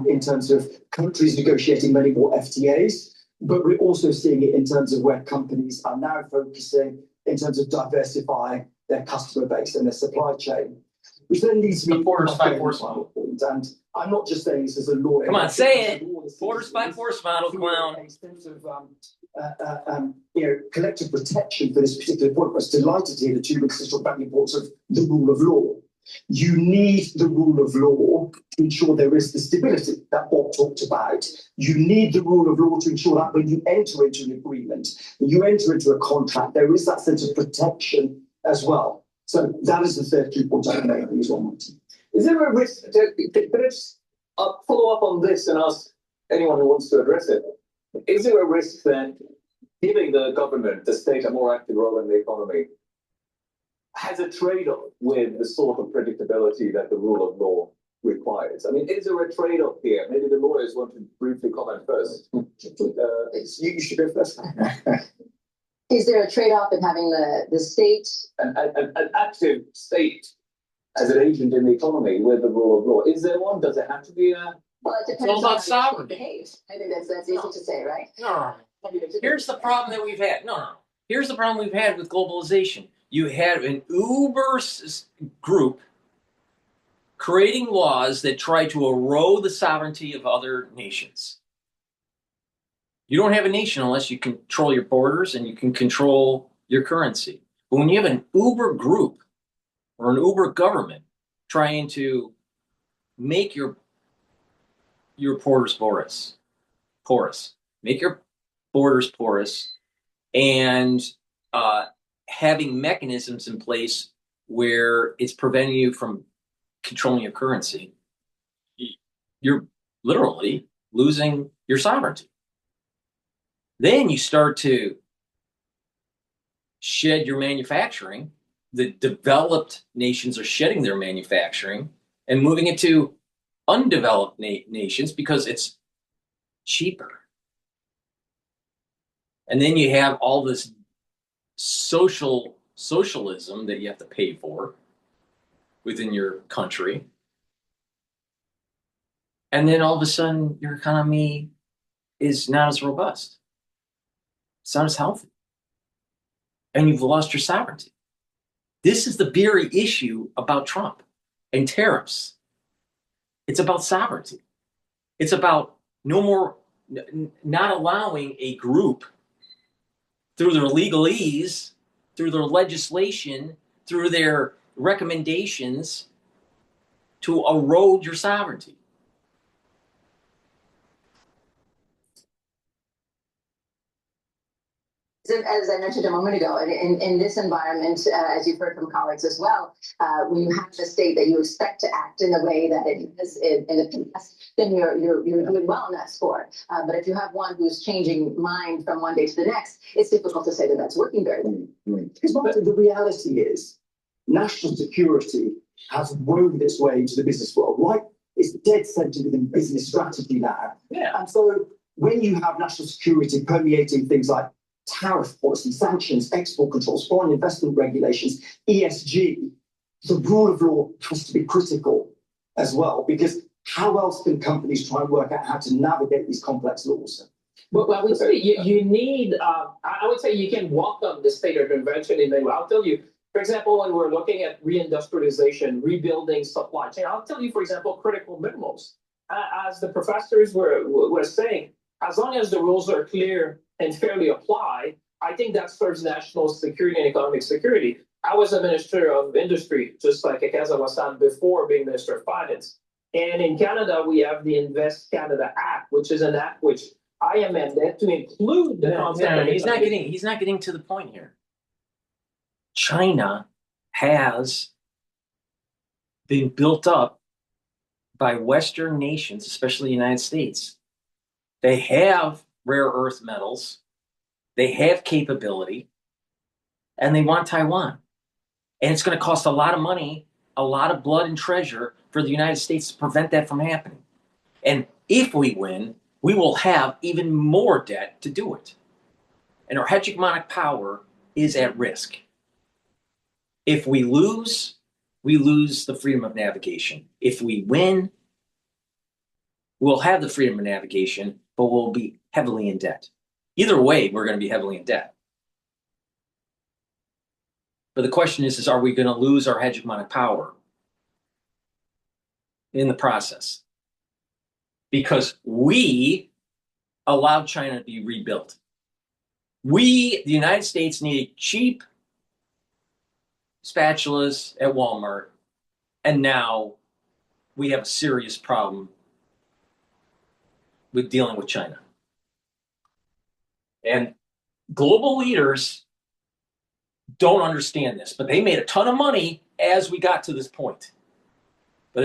In terms of countries negotiating many more FTAs, but we're also seeing it in terms of where companies are now focusing in terms of diversifying their customer base and their supply chain, which then leads me to Porter's 5-force model. And I'm not just saying this as a lawyer. Come on, say it. Porter's 5-force model, clown. A sense of collective protection for this particular point. I was delighted to hear the two ministers talk about the importance of the rule of law. You need the rule of law to ensure there is the stability that Bob talked about. You need the rule of law to ensure that when you enter into an agreement, when you enter into a contract, there is that sense of protection as well. So that is the third key point I make as well. Is there a risk? I'll follow up on this and ask anyone who wants to address it. Is there a risk that giving the government, the state, a more active role in the economy has a trade-off with the sort of predictability that the rule of law required? I mean, is there a trade-off here? Maybe the lawyers want to briefly comment first. You should go first. Is there a trade-off in having the state? An active state as an agent in the economy with the rule of law. Is there one? Does it have to be a... Well, it It's all depends on about how the state sovereignty. behaves. I think that's easy to say, right? No. Here's the problem that we've had. No. Here's the problem we've had with globalization. You had an group creating laws that try to erode the sovereignty of other nations. You don't have a nation unless you control your borders and you can control your currency. But when you have an uber group or an uber government trying to make your borders porous, make your borders porous, and having mechanisms in place where it's preventing you from controlling your currency, you're literally losing your sovereignty. Then you start to shed your manufacturing. The developed nations are shedding their manufacturing and moving it to undeveloped nations because it's cheaper. And then you have all this socialism that you have to pay for within your country. And then all of a sudden your economy is not as robust. It's not as healthy. And you've lost your sovereignty. This is the very issue about Trump and tariffs. It's about sovereignty. It's about not allowing a group through their legalese, through their legislation, through their recommendations to erode your sovereignty. As I mentioned a moment ago, in this environment, as you've heard from colleagues as well, when you have the state that you expect to act in the way that it is in the past, then you're doing well in that sport. But if you have one who's changing mind from one day to the next, it's difficult to say that that's working very well. Because the reality is, national security has woven its way into the business world, right? It's dead centered within business strategy now. Yeah. And so when you have national security permeating things like tariff policy, sanctions, export controls, foreign investment regulations, ESG, the rule of law has to be critical as well, because how else can companies try and work out how to navigate these complex laws? But I would say you need, I would say you can welcome the state intervention in the way. I'll tell you, for example, when we're looking at reindustrialization, rebuilding supply chain, I'll tell you, for example, critical minerals. As the professors were saying, as long as the rules are clear and fairly applied, I think that serves national security and economic security. I was a minister of industry, just like Akazawa-san, before being minister of finance. And in Canada, we have the Invest Canada Act, which is an act which I amended to include the concept. He's not getting to the point here. China has been built up by Western nations, especially the United States. They have rare earth metals, they have capability, and they want Taiwan. And it's going to cost a lot of money, a lot of blood and treasure for the United States to prevent that from happening. And if we win, we will have even more debt to do it. And our hegemonic power is at risk. If we lose the freedom of navigation. If we win, we'll have the freedom of navigation, but we'll be heavily in debt. Either way, we're going to be heavily in debt. But the question is are we going to lose our hegemonic power in the process? Because we allowed China to be rebuilt. We, the United States, needed cheap spatulas at Walmart, and now we have a serious problem with dealing with China. And global leaders don't understand this, but they made a ton of money as we got to this point. But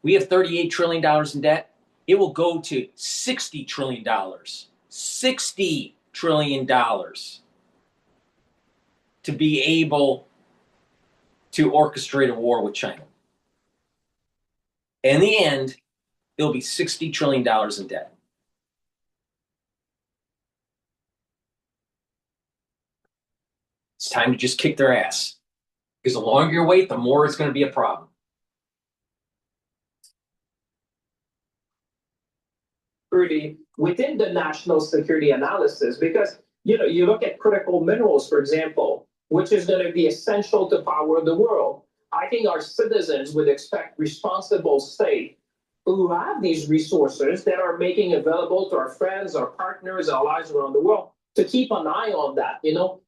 we have $38 trillion in debt. It will go to $60 trillion. $60 trillion to be able to orchestrate a war with China. In the end, it'll be $60 trillion in debt. It's time to just kick their ass. Because the longer you wait, the more it's going to be a problem. Within the national security analysis, because you look at critical minerals, for example, which is going to be essential to power the world. I think our citizens would expect responsible state who have these resources that are making available to our friends, our partners, our allies around the world to keep an eye on that.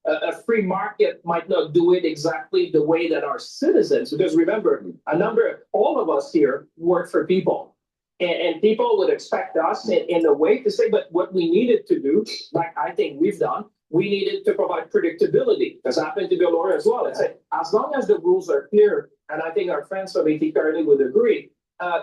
A free market might not do it exactly the way that our citizens, because remember, all of us here work for people. And people would expect us in a way to say, but what we needed to do, like I think we've done, we needed to provide predictability, because I happen to be a lawyer as well, and say, as long as the rules are clear, and I think our friends from AT would agree,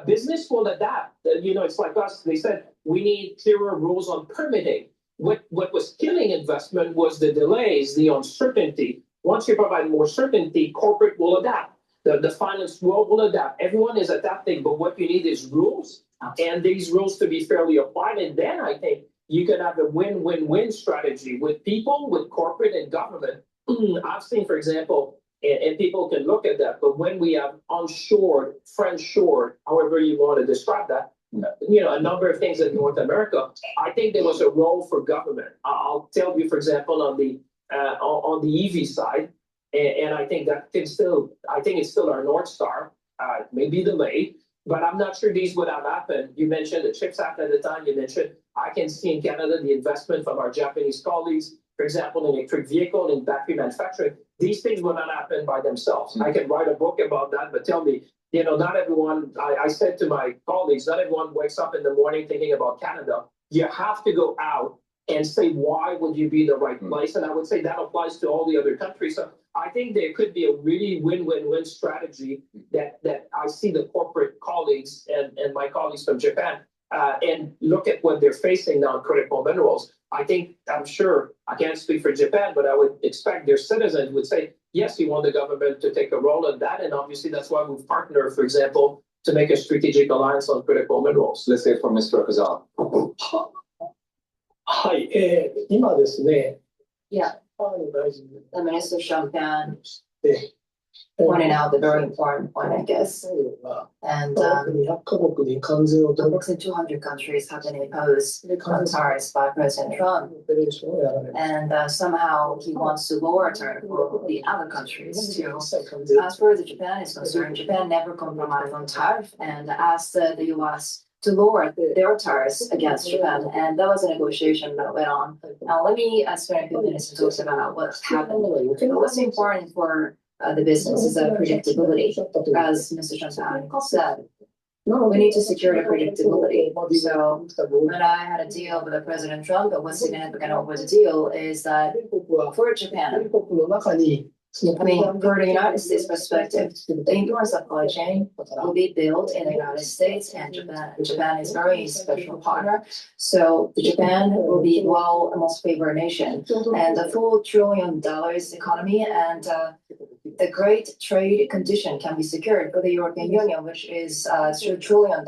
business will adapt. It's like us, they said, we need clearer rules on permitting. What was killing investment was the delays, the uncertainty. Once you provide more certainty, corporate will adapt. The finance world will adapt. Everyone is adapting, but what you need is rules, and these rules to be fairly applied. And then I think you can have a win-win-win strategy with people, with corporate and government. I've seen, for example, and people can look at that, but when we have onshored, friend-shored, however you want to describe that, a number of things in North America, I think there was a role for government. I'll tell you, for example, on the EV side, and I think it's still our North Star. It may be delayed, but I'm not sure these would have happened. You mentioned the CHIPS Act at the time. You mentioned, I can see in Canada the investment from our Japanese colleagues, for example, in electric vehicle and battery manufacturing. These things will not happen by themselves. I can write a book about that, but tell me, not everyone, I said to my colleagues, not everyone wakes up in the morning thinking about Canada. You have to go out and say, why would you be the right place? And I would say that applies to all the other countries. So I think there could be a really win-win-win strategy that I see the corporate colleagues and my colleagues from Japan and look at what they're facing now in critical minerals. I'm sure, I can't speak for Japan, but I would expect their citizens would say, yes, we want the government to take a role in that. And obviously that's why we've partnered, for example, to make a strategic alliance on critical minerals. Let's say from Mr. Akazawa. はい、今ですね、 Yeah, 河野大臣 the Minister of Champagne で、pointed out the very important point, I guess. 最後が And 200カ国に関税を取る approximately 200 countries have been imposed で関税 tariffs by President Trump. オペレーションをやられる。 And somehow he wants to lower tariff for the other countries 一 too. 切関税 As far as Japan is concerned, Japan never compromised on tariff and asked the US to lower their tariffs against Japan. And that was a negotiation that went on. Now, let me spend a few minutes to talk about what's happened. What's important for the business is predictability. As Mr. Champagne said, we need to secure the predictability. So when I had a deal with President Trump, but what's significant over the deal is that 米国は for Japan, 米国の中にその I mean, for the United States perspective, the Indian supply chain will be built in the United States and Japan. Japan is a very special partner. So Japan will be, well, a most favored nation. And the full $1 trillion economy and the great trade condition can be secured for the European Union, which is $2 trillion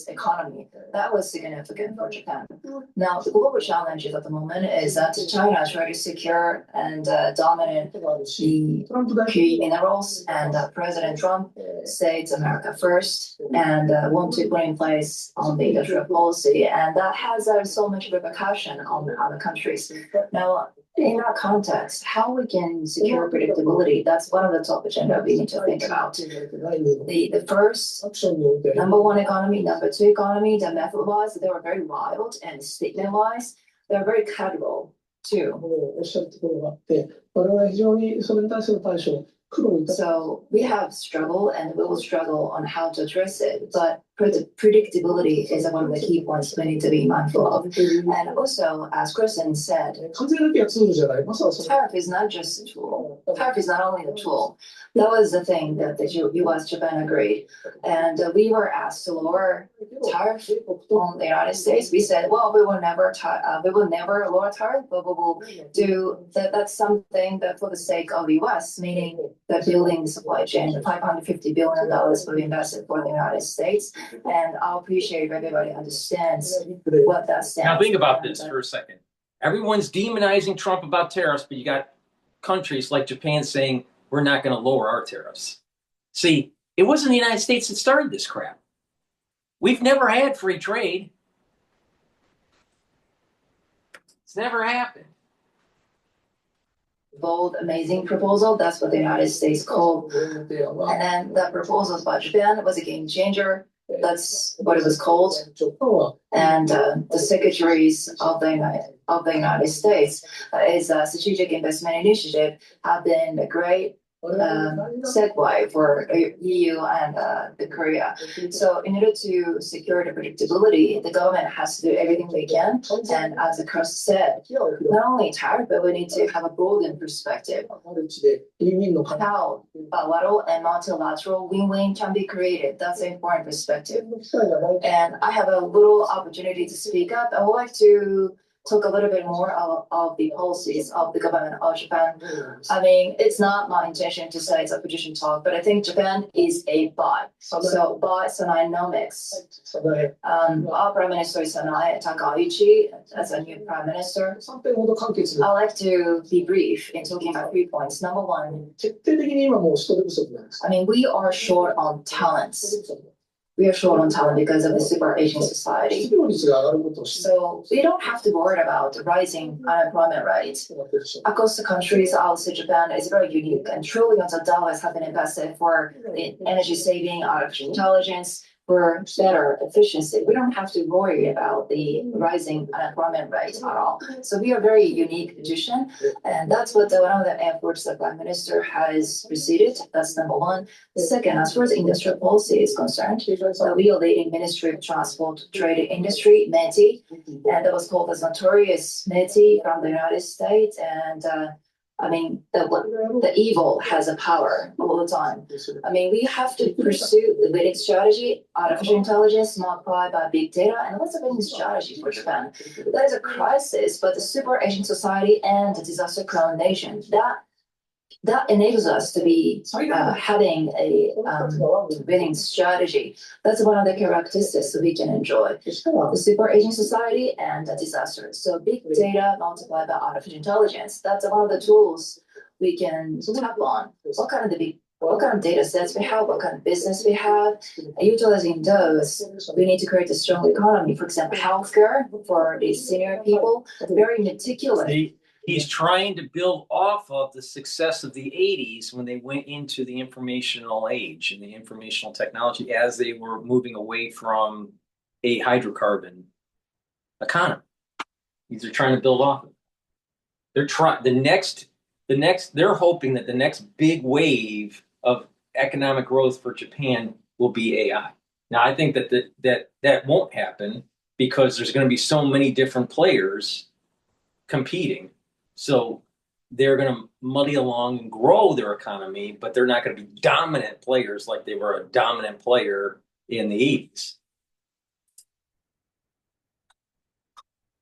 economy. That was significant for Japan. Now, the global challenge at the moment is that China is trying to secure and dominate the key minerals, and President Trump says America first and want to put in place on the industrial policy, and that has so much repercussion on other countries. Now, in our context, how we can secure predictability, that's one of the top agenda we need to think about. The first, number one economy, number two economy, the method-wise, they were very wild, and statement-wise, they're very credible too. おっしゃるところがあって、我々は非常にそれに対する対処、苦労いただ So we have struggled and we will struggle on how to address it, but predictability is one of the key points we need to be mindful of. And also, as Kristen said, 関税だけがツールじゃない。まさにその tariff is not just a tool. Tariff is not only a tool. That was the thing that the US, Japan agreed. And we were asked to lower tariff on the United States. We said, well, we will never lower tariff, but we will do that. That's something that for the sake of the US, meaning the building supply chain, $550 billion will be invested for the United States. And I appreciate if everybody understands what that stands. Now think about this for a second. Everyone's demonizing Trump about tariffs, but you got countries like Japan saying we're not going to lower our tariffs. See, it wasn't the United States that started this crap. We've never had free trade. It's never happened. Bold, amazing proposal. That's what the United States called. And then the proposals by Japan was a game changer. That's what it was called. And the secretaries of the United States is a strategic investment initiative have been a great segue for EU and the Korea. So in order to secure the predictability, the government has to do everything they can. And as the Chris said, not only tariff, but we need to have a broadened perspective. How bilateral and multilateral win-win can be created. That's an important perspective. And I have a little opportunity to speak up. I would like to talk a little bit more of the policies of the government of Japan. I mean, it's not my intention to say it's a position talk, but I think Japan is a bot. So bot Sanaenomics. Our Prime Minister is Sanae Takaichi as a new Prime Minister. I like to be brief in talking about 3 points. Number one, I mean, we are short on talents. We are short on talent because of the super aging society. So we don't have to worry about the rising unemployment rate. Across the countries outside Japan is very unique, and trillions of dollars have been invested for the energy saving, artificial intelligence, for better efficiency. We don't have to worry about the rising unemployment rate at all. So we are very unique position, and that's what one of the efforts the Prime Minister has preceded. That's number one. Second, as far as industrial policy is concerned, we are leading Ministry of Transport, Trade, Industry, METI, and that was called as notorious METI from the United States, and I mean, the evil has a power all the time. I mean, we have to pursue the winning strategy, artificial intelligence multiplied by big data, and what's the winning strategy for Japan? That is a crisis, but the super Asian society and the disaster-prone nation, that enables us to be having a winning strategy. That's one of the characteristics that we can enjoy. The super aging society and the disaster. So big data multiplied by artificial intelligence. That's one of the tools we can tap on. What kind of data sets we have, what kind of business we have. Utilizing those, we need to create a strong economy. For example, healthcare for the senior people, very meticulous. He's trying to build off of the success of the 80s when they went into the informational age and the informational technology as they were moving away from a hydrocarbon economy. They're trying to build off of it. They're hoping that the next big wave of economic growth for Japan will be AI. Now, I think that won't happen because there's going to be so many different players competing. So they're going to muddy along and grow their economy, but they're not going to be dominant players like they were a dominant player in the 80s.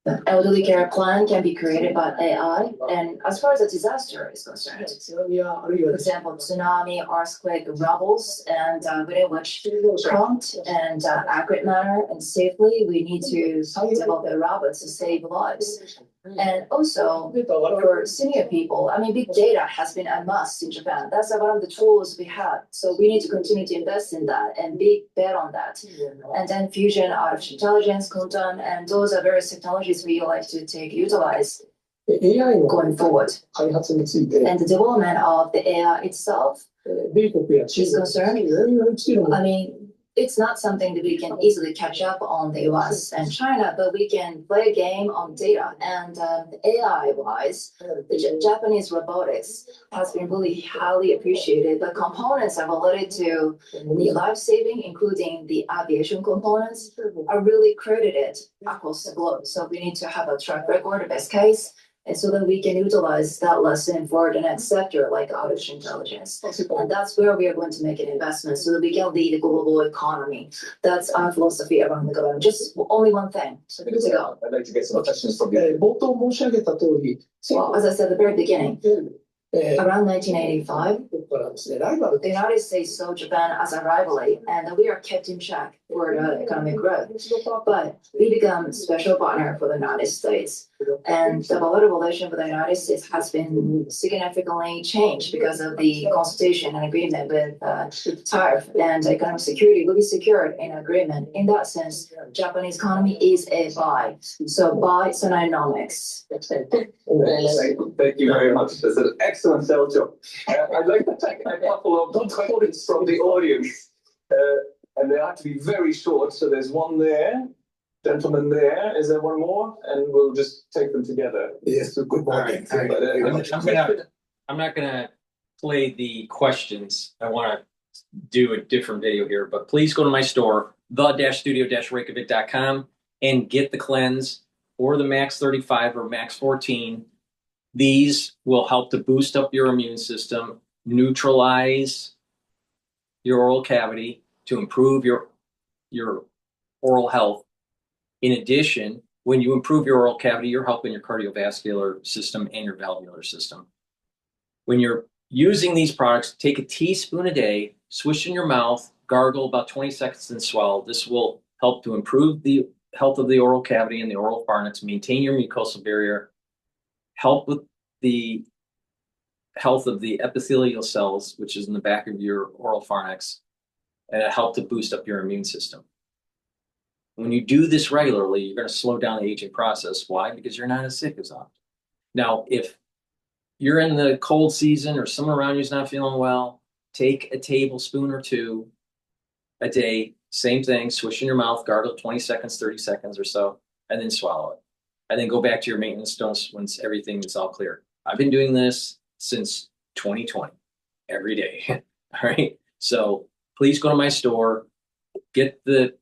The elderly care plan can be created by AI, and as far as a disaster is concerned, for example, tsunami, earthquake, rubbles, and within which prompt and accurate manner and safely we need to develop the robots to save lives. And also for senior people, I mean, big data has been a must in Japan. That's one of the tools we have. So we need to continue to invest in that and big bet on that. And then fusion, artificial intelligence, quantum, and those are various technologies we like to utilize going forward. And the development of the AI itself is concerned. I mean, it's not something that we can easily catch up on the US and China, but we can play a game on data. And AI-wise, the Japanese robotics has been really highly appreciated. The components are related to the life-saving, including the aviation components, are really credited across the globe. So we need to have a track record, a best case, and so that we can utilize that lesson for the next sector, like artificial intelligence. And that's where we are going to make an investment so that we can lead the global economy. That's our philosophy around the government. Just only one thing to go. I'd like to get some questions from you. Well, as I said at the very beginning, around 1985, the United States saw Japan as a rivalry, and we are kept in check for the economic growth. But we become a special partner for the United States, and the bilateral relation with the United States has been significantly changed because of the consultation and agreement with tariff and economic security will be secured in agreement. In that sense, Japanese economy is a buy. So buy Sononomics. Thank you very much. That's an excellent sales job. I'd like to take a couple of questions from the audience, and they have to be very short. So there's one there, gentleman there. Is there one more? And we'll just take them together. Yes, good morning. All right. I'm not gonna play the questions. I want to do a different video here, but please go to my store, the-studio-reykjavik.com, and get the cleanse or the Max 35 or Max 14. These will help to boost up your immune system, neutralize your oral cavity to improve your oral health. In addition, when you improve your oral cavity, you're helping your cardiovascular system and your valvular system. When you're using these products, take a teaspoon a day, swish in your mouth, gargle about 20 seconds, and swallow. This will help to improve the health of the oral cavity and the oral pharynx, maintain your mucosal barrier, help with the health of the epithelial cells, which is in the back of your oral pharynx, and it helps to boost up your immune system. When you do this regularly, you're going to slow down the aging process. Why? Because you're not as sick as often. Now, if you're in the cold season or someone around you is not feeling well, take a tablespoon or two a day, same thing, swish in your mouth, gargle 20 seconds, 30 seconds or so, and then swallow it. And then go back to your maintenance dose once everything is all clear. I've been doing this since 2020, every day. All right. So please go to my store, get the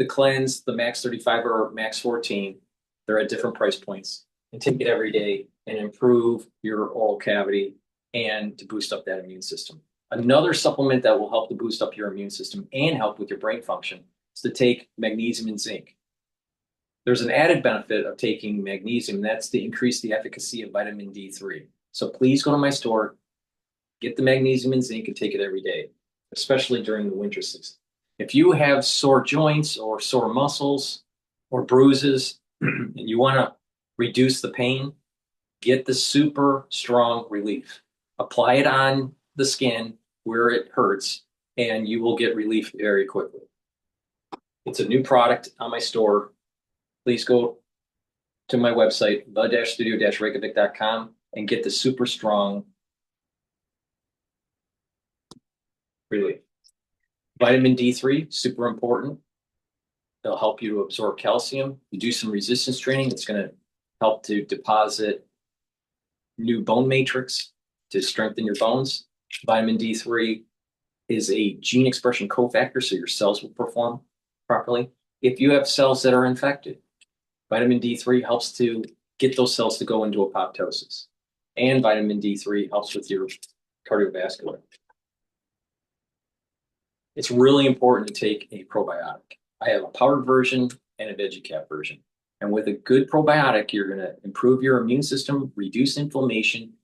cleanse, the Max 35 or Max 14. They're at different price points, and take it every day and improve your oral cavity and to boost up that immune system. Another supplement that will help to boost up your immune system and help with your brain function is to take magnesium and zinc. There's an added benefit of taking magnesium, that's to increase the efficacy of vitamin D3. So please go to my store, get the magnesium and zinc, and take it every day, especially during the winter season. If you have sore joints or sore muscles or bruises and you want to reduce the pain, get the super strong relief. Apply it on the skin where it hurts, and you will get relief very quickly. It's a new product on my store. Please go to my website, the-studio-reykjavik.com, and get the super strong relief. Vitamin D3, super important. It'll help you to absorb calcium. You do some resistance training, it's going to help to deposit new bone matrix to strengthen your bones. Vitamin D3 is a gene expression cofactor, so your cells will perform properly. If you have cells that are infected, vitamin D3 helps to get those cells to go into apoptosis. And vitamin D3 helps with your cardiovascular. It's really important to take a probiotic. I have a powdered version and a veggie cap version. And with a good probiotic, you're going to improve your immune system, reduce inflammation,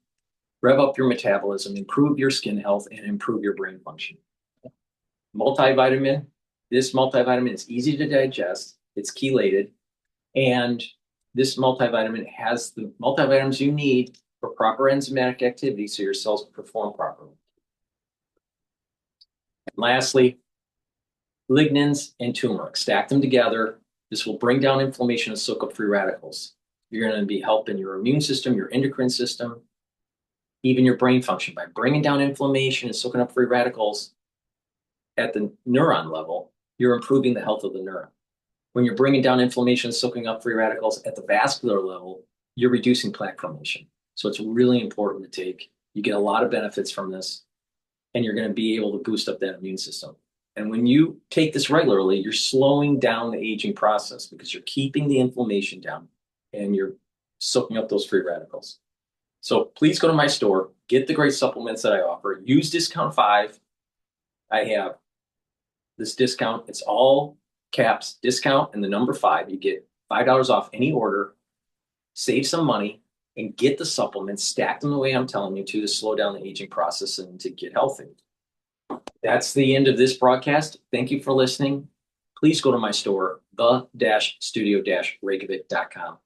rev up your metabolism, improve your skin health, and improve your brain function. Multivitamin. This multivitamin is easy to digest. It's chelated. And this multivitamin has the multivitamins you need for proper enzymatic activity so your cells perform properly. And lastly, lignans and turmeric. Stack them together. This will bring down inflammation and soak up free radicals. You're going to be helping your immune system, your endocrine system, even your brain function. By bringing down inflammation and soaking up free radicals at the neuron level, you're improving the health of the neuron. When you're bringing down inflammation and soaking up free radicals at the vascular level, you're reducing plaque formation. So it's really important to take. You get a lot of benefits from this, and you're going to be able to boost up that immune system. And when you take this regularly, you're slowing down the aging process because you're keeping the inflammation down and you're soaking up those free radicals. So please go to my store, get the great supplements that I offer, use discount 5. I have this discount. It's all caps discount and the number 5. You get $5 off any order, save some money, and get the supplements, stack them the way I'm telling you to slow down the aging process and to get healthy. That's the end of this broadcast. Thank you for listening. Please go to my store, the-studio-reykjavik.com.